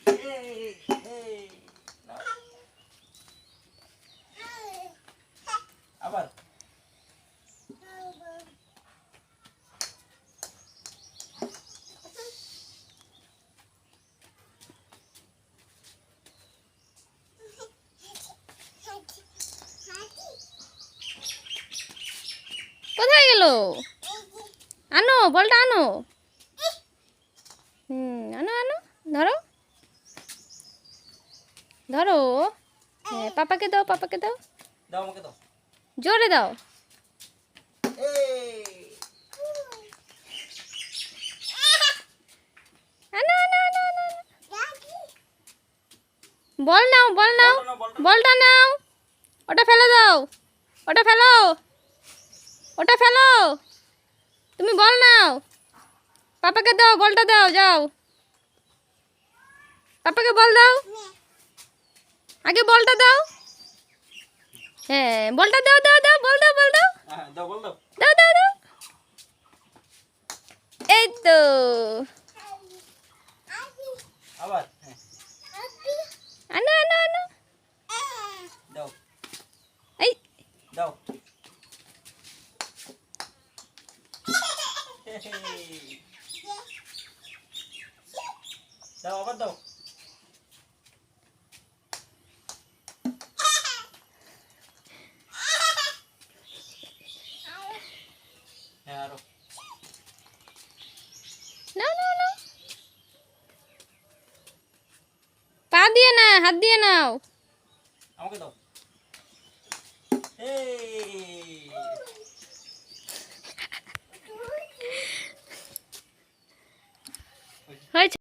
এই এই নাও। আবার কোথায় গেল? আনো বলটা আনো। আনো আনো, ধরো ধরো। হ্যাঁ, পাপাকে দাও, পাপাকে দাও, দাও আমাকে দাও। জোরে দাও। এই আনো আনো আনো আনো আনো। বল নাও, বল নাও, বলটা নাও। ওটা ফেলে দাও, ওটা ফেলো, ওটা ফেলো। তুমি বল নাও, পাপাকে দাও, বলটা দাও, যাও। পাপাকে বল দাও, আগে বলটা দাও। হ্যাঁ, বলটা দাও, দাও দাও, বল দাও, বল দাও, হ্যাঁ দাও, বল দাও। দাও দাও দাও। এই তো। আবার হ্যাঁ আনো আনো আনো। দাও এই দাও। দাও আবার দাও। হ্যাঁ আরো। নাও নাও নাও। পা দিয়ে না, হাত দিয়ে নাও। আমাকে দাও। এই হয়েছে।